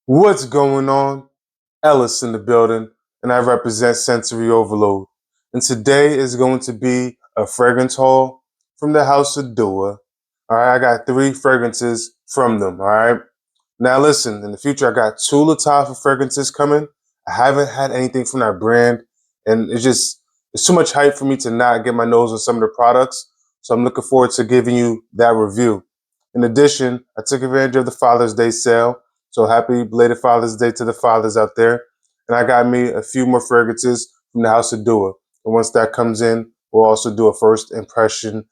What's going on? Ellis in the building, and I represent Sensory Overload. And today is going to be a fragrance haul from the House of Dua. All right, I got 3 fragrances from them. All right. Now listen, in the future, I got 2 Lattafa fragrances coming. I haven't had anything from that brand, and it's too much hype for me to not get my nose on some of the products. So I'm looking forward to giving you that review. In addition, I took advantage of the Father's Day sale. So happy belated Father's Day to the fathers out there. And I got me a few more fragrances from the House of Dua. And once that comes in, we'll also do a first impression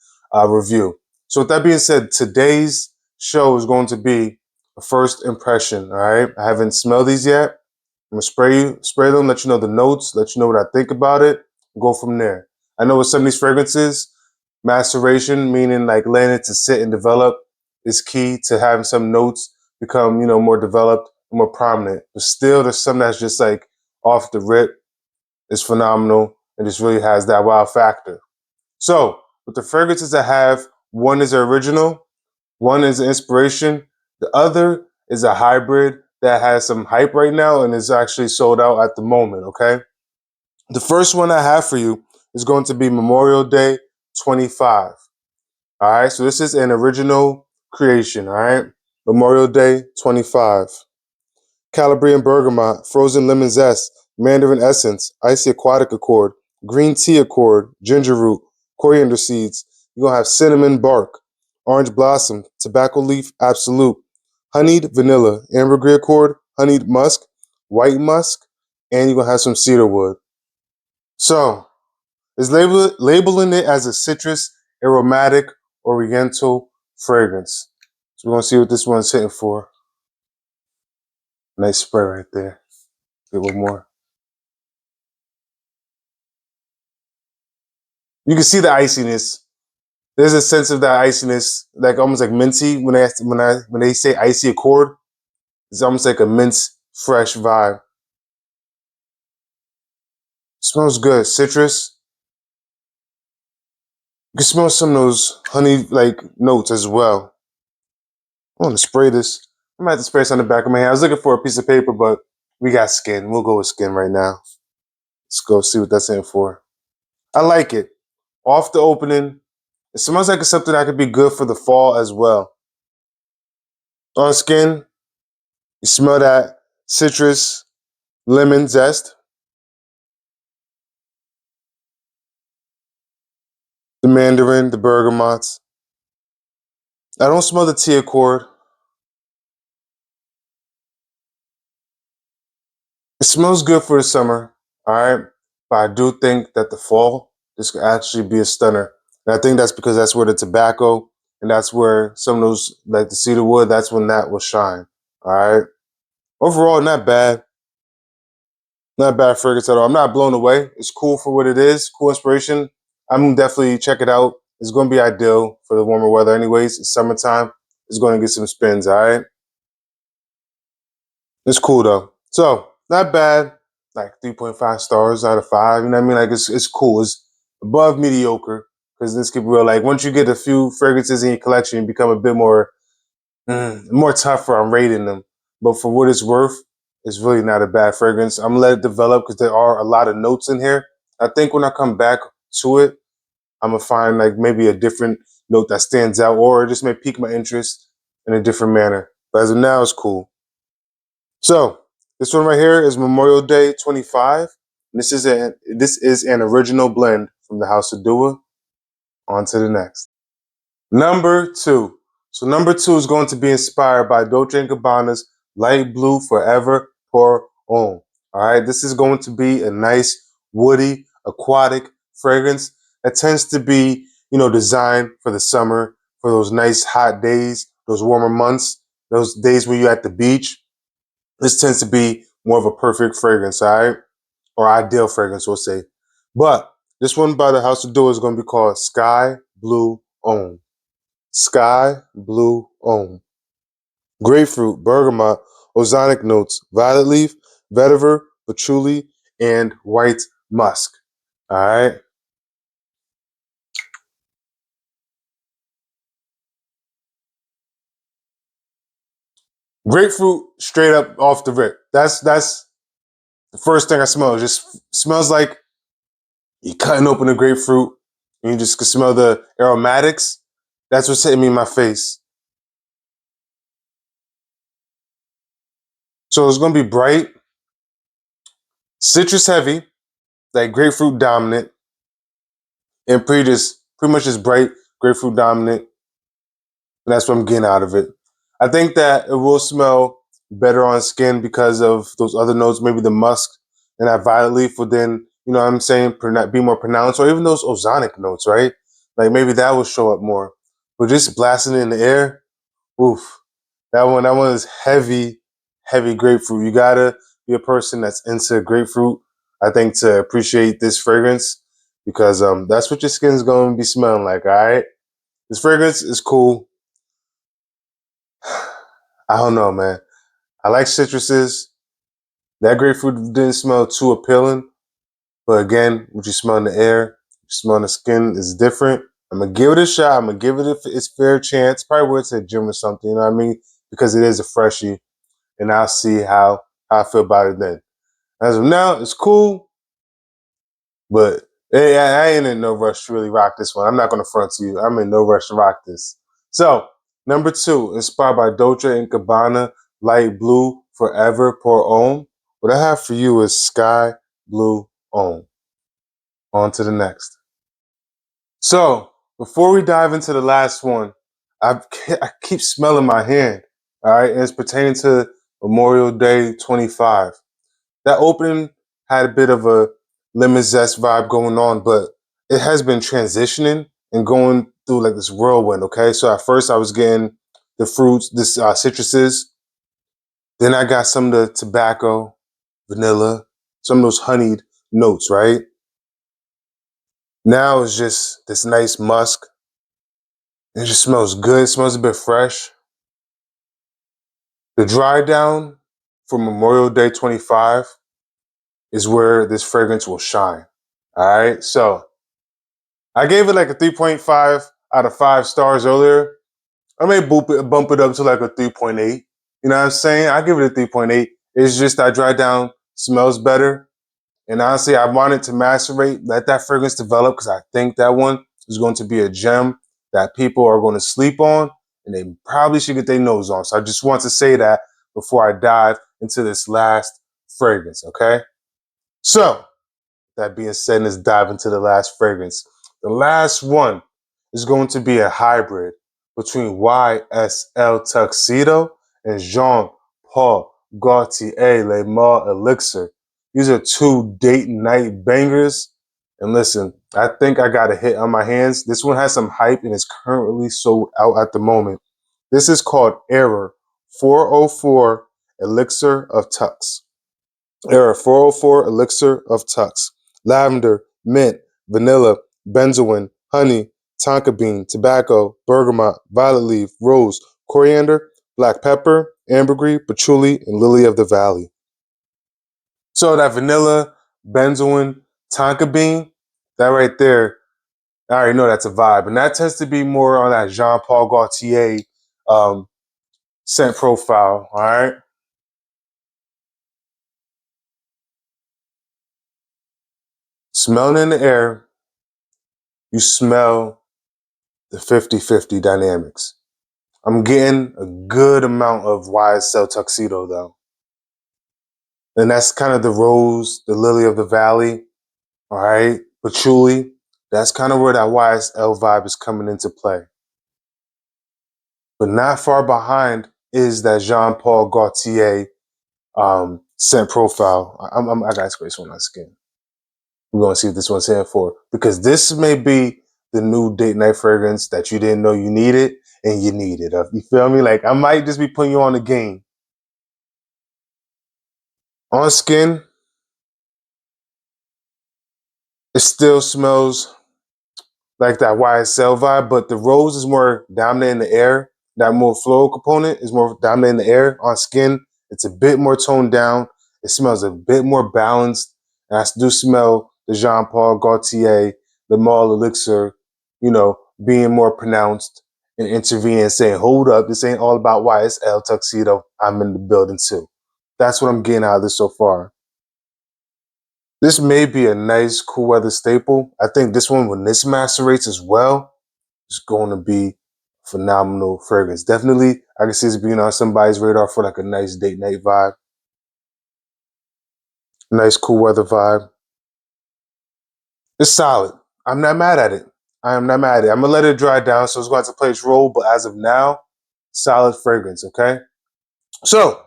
review. So with that being said, today's show is going to be a first impression. All right. I haven't smelled these yet. I'm gonna spray them, let you know the notes, let you know what I think about it, and go from there. I know with some of these fragrances, maceration, meaning like letting it to sit and develop, is key to having some notes become, more developed, more prominent. But still, there's some that's just like off the rip. It's phenomenal and just really has that wow factor. So with the fragrances I have, one is original, one is an inspiration. The other is a hybrid that has some hype right now and is actually sold out at the moment, okay? The first one I have for you is going to be Memorial Day 25. All right, so this is an original creation, all right? Memorial Day 25. Calabrian bergamot, frozen lemon zest, mandarin essence, icy aquatic accord, green tea accord, ginger root, coriander seeds. You're going to have cinnamon bark, orange blossom, tobacco leaf absolute, honeyed vanilla, ambergris accord, honeyed musk, white musk, and you're going to have some cedar wood. So, it's labeling it as a citrus, aromatic, oriental fragrance. So we're going to see what this one's hitting for. Nice spray right there. Get one more. You can see the iciness. There's a sense of that iciness, like almost like minty. When they say icy accord, it's almost like a mint, fresh vibe. Smells good. Citrus. You can smell some of those honey like notes as well. I want to spray this. I might have to spray this on the back of my hand. I was looking for a piece of paper, but we got skin. We'll go with skin right now. Let's go see what that's in for. I like it. Off the opening, it smells like it's something that could be good for the fall as well. On skin, you smell that citrus, lemon zest, the mandarin, the bergamots. I don't smell the tea accord. It smells good for the summer, all right? But I do think that the fall, this could actually be a stunner. And I think that's because that's where the tobacco and that's where some of those, like the cedar wood, that's when that will shine, all right? Overall, not bad. Not bad fragrance at all. I'm not blown away. It's cool for what it is. Cool inspiration. I'm definitely check it out. It's going to be ideal for the warmer weather, anyways. It's summertime. It's going to get some spins. All right. It's cool though. So not bad. Like 3.5 stars out of 5. You know what I mean? Like it's cool. It's above mediocre because this could be real. Like once you get a few fragrances in your collection, you become a bit more tougher on rating them. But for what it's worth, it's really not a bad fragrance. I'm gonna let it develop because there are a lot of notes in here. I think when I come back to it, I'm gonna find like maybe a different note that stands out, or it just may pique my interest in a different manner. But as of now, it's cool. So this one right here is Memorial Day 25. This is an original blend from the House of Dua. On to the next. Number 2. So number 2 is going to be inspired by Dolce & Gabbana's Light Blue Forever Pour Homme. All right, this is going to be a nice woody aquatic fragrance that tends to be, designed for the summer, for those nice hot days, those warmer months, those days where you're at the beach. This tends to be more of a perfect fragrance, all right, or ideal fragrance, we'll say. But this one by the House of Dua is going to be called Sky Blue Homme. Sky Blue Homme. Grapefruit, bergamot, ozonic notes, violet leaf, vetiver, patchouli, and white musk. All right. Grapefruit straight up off the rip. That's the first thing I smell. It just smells like you're cutting open a grapefruit and you just can smell the aromatics. That's what's hitting me in my face. So it's gonna be bright, citrus heavy, like grapefruit dominant, and pretty much just bright grapefruit dominant. And that's what I'm getting out of it. I think that it will smell better on skin because of those other notes, maybe the musk and that violet leaf would then, you know what I'm saying, be more pronounced, or even those ozonic notes, right? Like maybe that will show up more. But just blasting it in the air, oof. That one is heavy, heavy grapefruit. You gotta be a person that's into grapefruit, I think, to appreciate this fragrance because that's what your skin's gonna be smelling like, all right? This fragrance is cool. I don't know, man. I like citruses. That grapefruit didn't smell too appealing. But again, what you smell in the air, you smell in the skin is different. I'm going to give it a shot. I'm going to give it its fair chance. Probably where it's at gym or something, you know what I mean? Because it is a freshie. And I'll see how I feel about it then. As of now, it's cool. But I ain't in no rush to really rock this one. I'm not going to front to you. I'm in no rush to rock this. So, number 2, inspired by Dolce & Gabbana, Light Blue Forever Pour Homme. What I have for you is Sky Blue Homme. On to the next. So, before we dive into the last one, I keep smelling my hand. All right, and it's pertaining to Memorial Day 25. That opening had a bit of a lemon zest vibe going on, but it has been transitioning and going through like this whirlwind. Okay, so at first I was getting the fruits, this citruses. Then I got some of the tobacco, vanilla, some of those honeyed notes. Right now it's just this nice musk. It just smells good. It smells a bit fresh. The dry down for Memorial Day 25 is where this fragrance will shine. All right, so I gave it like a 3.5 out of 5 stars earlier. I may bump it up to like a 3.8. You know what I'm saying? I give it a 3.8. It's just that dry down smells better. And honestly, I wanted to macerate, let that fragrance develop because I think that one is going to be a gem that people are going to sleep on and they probably should get their nose on. So I just want to say that before I dive into this last fragrance, okay? So, that being said, let's dive into the last fragrance. The last one is going to be a hybrid between YSL Tuxedo and Jean Paul Gaultier Le Male Elixir. These are 2 date night bangers. And listen, I think I got a hit on my hands. This one has some hype and is currently sold out at the moment. This is called Error 404 Elixir of Tux. Error 404 Elixir of Tux. Lavender, mint, vanilla, benzoin, honey, tonka bean, tobacco, bergamot, violet leaf, rose, coriander, black pepper, ambergris, patchouli, and lily of the valley. So that vanilla, benzoin, tonka bean, that right there, I already know that's a vibe. And that tends to be more on that Jean Paul Gaultier um, scent profile, all right? Smelling in the air, you smell the 50-50 dynamics. I'm getting a good amount of YSL Tuxedo though. And that's kind of the rose, the lily of the valley, all right? Patchouli, that's kind of where that YSL vibe is coming into play. But not far behind is that Jean Paul Gaultier scent profile. I got space on my skin. We're going to see what this one's here for. Because this may be the new date night fragrance that you didn't know you needed, and you need it. You feel me? Like, I might just be putting you on the game. On skin, it still smells like that YSL vibe, but the rose is more dominant in the air. That more floral component is more dominant in the air. On skin, it's a bit more toned down. It smells a bit more balanced. And I do smell the Jean Paul Gaultier, the Mall Elixir, being more pronounced and intervene and say, hold up, this ain't all about YSL Tuxedo. I'm in the building too. That's what I'm getting out of this so far. This may be a nice cool weather staple. I think this one, when this macerates as well, is going to be phenomenal fragrance. Definitely, I can see this being on somebody's radar for like a nice date night vibe. Nice cool weather vibe. It's solid. I'm not mad at it. I am not mad at it. I'm going to let it dry down, so it's going to play its role. But as of now, solid fragrance, okay? So,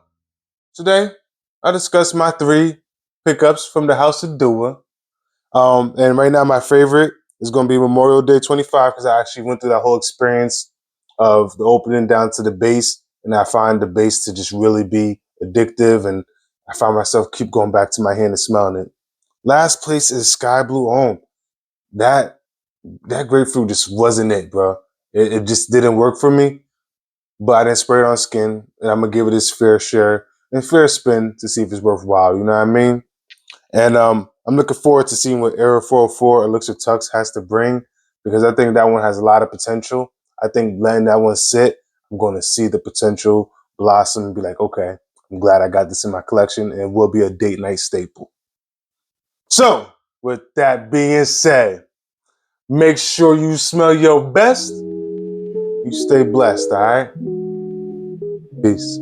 today, I discussed my 3 pickups from the House of Dua. And right now, my favorite is going to be Memorial Day 25 because I actually went through that whole experience of the opening down to the base, and I find the base to just really be addictive, and I find myself keep going back to my hand and smelling it. Last place is Sky Blue Homme. That grapefruit just wasn't it, bro. It just didn't work for me. But I didn't spray it on skin, and I'm gonna give it its fair share and fair spin to see if it's worthwhile. You know what I mean? And I'm looking forward to seeing what Era 404 Elixir Tux has to bring because I think that one has a lot of potential. I think letting that one sit, I'm going to see the potential blossom and be like, okay, I'm glad I got this in my collection and it will be a date night staple. So, with that being said, make sure you smell your best. You stay blessed, all right? Peace.